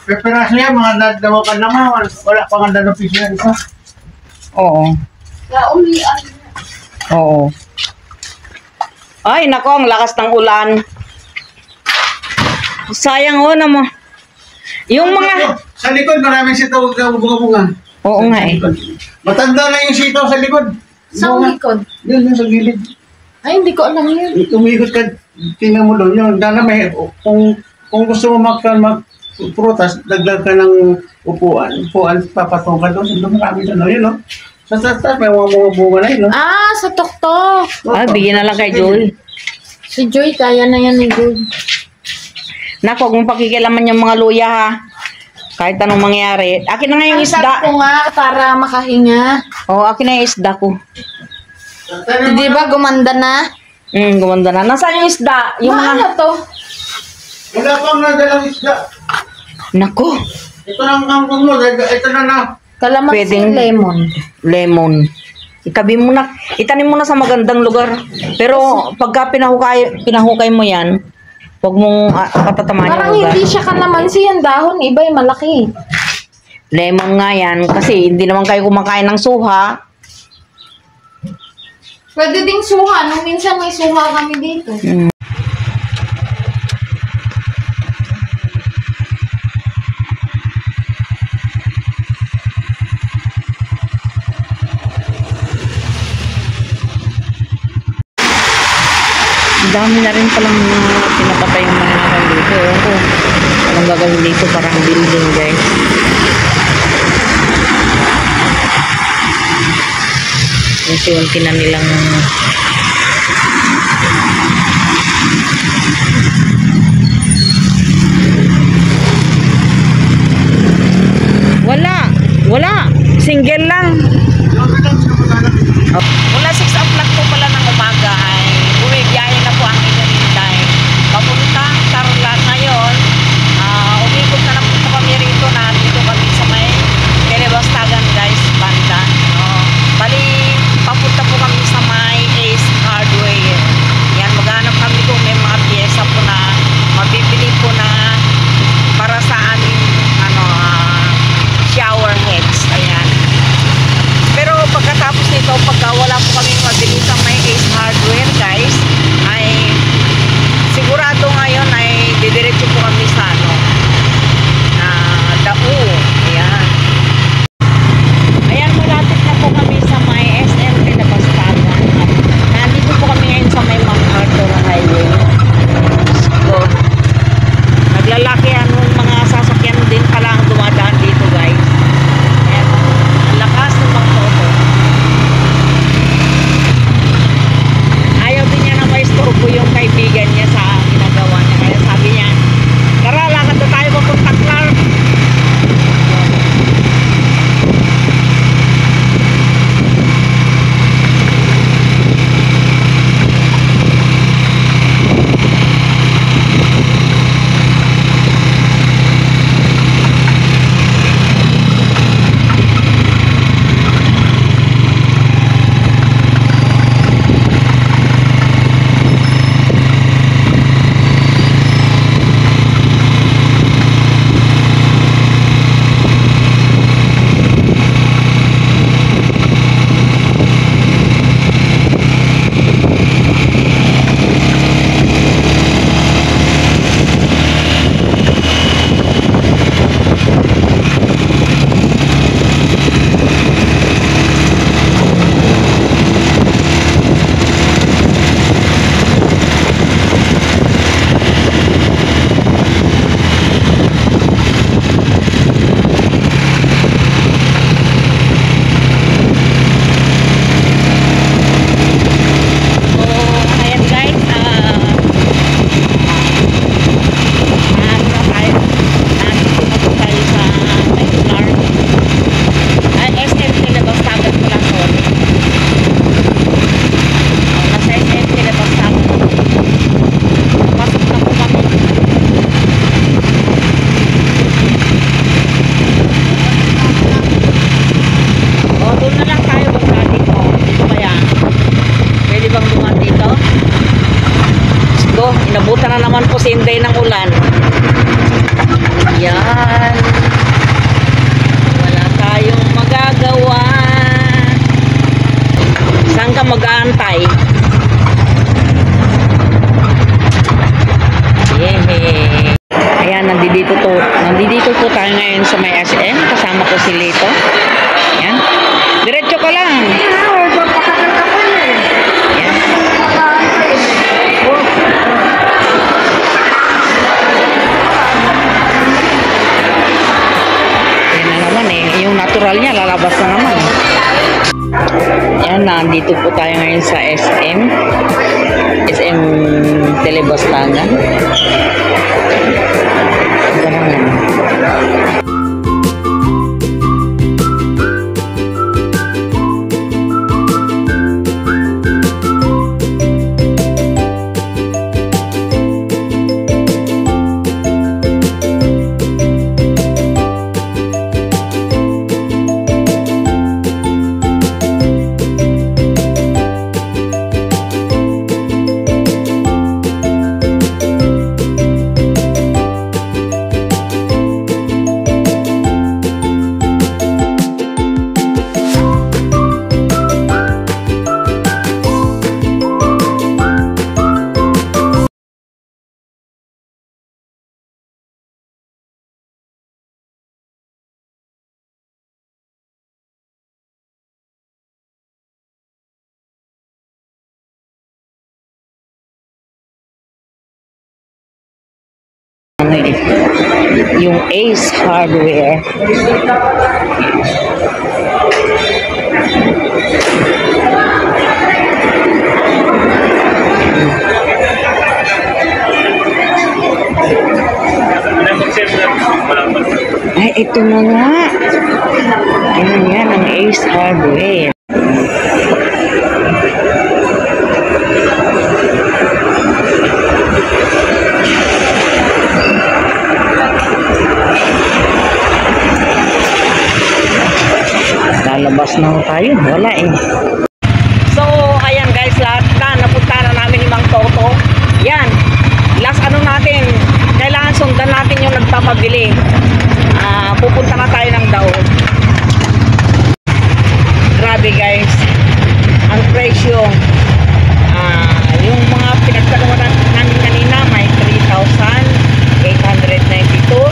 peperaso yan, mga dalawakan naman. Wala pa nga dalawang piso yan isa. Oo. Oo. Ay, nako, ang lakas ng ulan. Sayang naman. Yung mga... Sa likod, maraming sitaw na bunga-bunga. Oo nga eh. Matanda na yung sitaw sa likod. Sa likod? Yun, sa gilid. Ay, hindi ko alam yun. Tumikot ka, tingnan mo doon. Yun, dana may, kung gusto mo mag-prutas, dagdag ka ng upuan. Upuan, papatong ka doon. Doon marami na, yun, no? Sa tatas, may mga bunga na yun, no? Ah, sa tuktok. Ah, bigyan na lang kay Joy. Si Joy, kaya na yan ni Joy. Nako, kung pakikilaman yung mga luya ha. Kahit anong mangyari. Akin na nga yung isda. ko nga para makahinga. Oo, akin na yung isda ko. Di ba gumanda na? Gumanda na. Nasaan yung isda? Yung Ano to? Wala pang nadalang isda. Nako. Ito lang ang mo, ito na. Kalamansi Pwedeng- lemon. Lemon. Itabi mo na. Itanim mo na sa magandang lugar. Pero pagka pinahukay mo yan, huwag mong patatamaan Parang yung lugar. hindi siya kalamansi yan dahon. Iba yung malaki. Lemon nga yan. Kasi hindi naman kayo kumakain ng suha. Pwede ding suha. Nung minsan may suha kami dito. Dami na rin palang pinapatay yung mga nakal dito. Anong gagawin dito? Parang building, guys. Unti-unti na nilang wala. Single lang. Mula 6 o'clock po pala ng umaga ay bumibiyahe na po ang inyong Inday. Papunta Tarlac ngayon. Umikot na lang po kami rito na dito kami sa may Telebastagan, guys, banda. Bali, papunta po kami sa may Ace Hardware. Yan, maghanap kami kung may mga pyesa po na mabibili po na para sa aming shower heads. Ayan. Pero pagkatapos nito, pagka wala po kami mabili sa may Ace Hardware, guys, ay sigurado ngayon ay didiretso po kami sa Dao. Ayan. Ayan, malapit na po kami sa may SM Telebastagan. Nandito po kami ngayon sa may MacArthur Highway. So, naglalakihan ng mga sasakyan din pala ang dumadaan dito, guys. Ayan, ang lakas ng mga auto. Ayaw din niya na maistorbo yung kaibigan niya sa ginagawa niya. Kaya sabi niya, tara, lakad na tayo papunta Clark. Inabutan na naman po si Inday ng ulan. Yan. Ayan, nandito po tayo ngayon sa may SM. Kasama ko si Lito. Ayan. Diretso ka lang. Ayan. Ayan na naman eh. Yung natural niya, lalabas na naman. Ayan, nandito po tayo ngayon sa SM. SM Telebastangan. Yung Ace Hardware. Ay, ito na nga. Ayan yan, ang Ace Hardware. Lalabas na tayo. Wala eh. So, ayan guys, lahat na napunta na namin ni Mang Toto. Yan. Last ano natin, kailangan sundan natin yung nagpapabili. Pupunta na tayo ng Daon. Grabe guys. Ang presyo. Yung mga pinagtanungan namin kanina, may 3,892.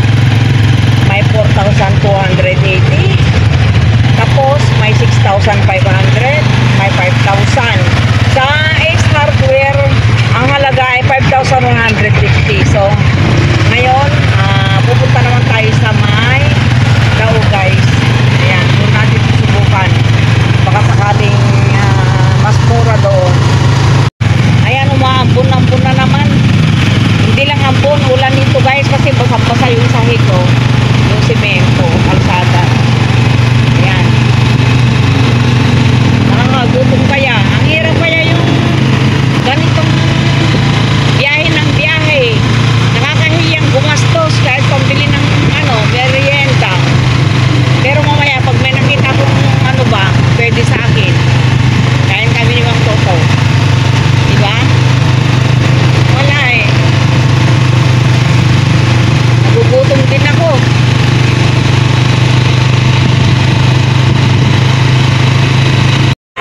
May 4,280. Tapos, may 6,500, may 5,000. Sa Ace Hardware, ang halaga ay 5,150. So, ngayon, pupunta naman tayo sa may Dao, guys. Ayan, doon natin susubukan. Baka sakaling mas mura doon. Ayan, umaambon-ambon na naman. Hindi lang ambon, ulan dito, guys, kasi basa-basa yung sahig ko. Yung semento, kalsada. Ayan. Gutom kaya. Ang hirap kaya yung ganitong biyahe ng biyahe. Nakakahiyang gumastos kahit pambili ng merienda. Pero mamaya pag may nakita kong ano ba, pwede sa akin. Kain kami ni Mang Toto. Diba? Wala eh. Nagugutom din ako.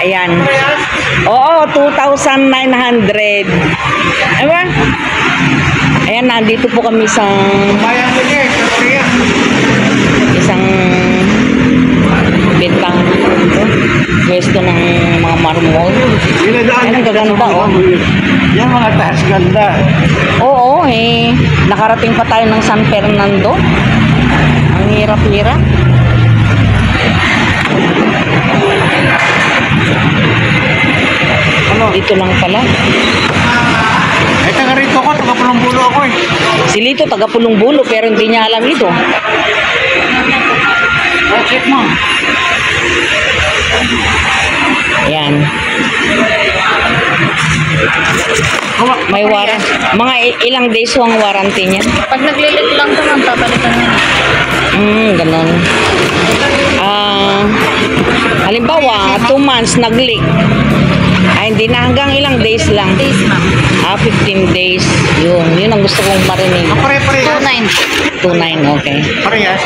Ayan. Oo, 2,900. Diba? Ayan, nandito po kami sa isang bintang pwesto ng mga marmol. Ayan, ang gaganda, oh. Yan mga taas ganda. Oo, eh. Nakarating pa tayo ng San Fernando. Ang hirap-hirap. Dito lang pala. Ay, taga rito ako, taga Pulong-Bulo ako eh. Si Lito, taga Pulong-Bulo, pero hindi niya alam ito. Check mo. Ayan. May warranty. Mga ilang days ang warranty niya? Pag naglilit lang naman, papalitan na. Ganun. Halimbawa, 2 months nag-leak. Ay, hindi na, hanggang ilang days lang. 15 days. Yun ang gusto kong marinig. Pare-parehas. 2,900. 2,900, okay. Parehas.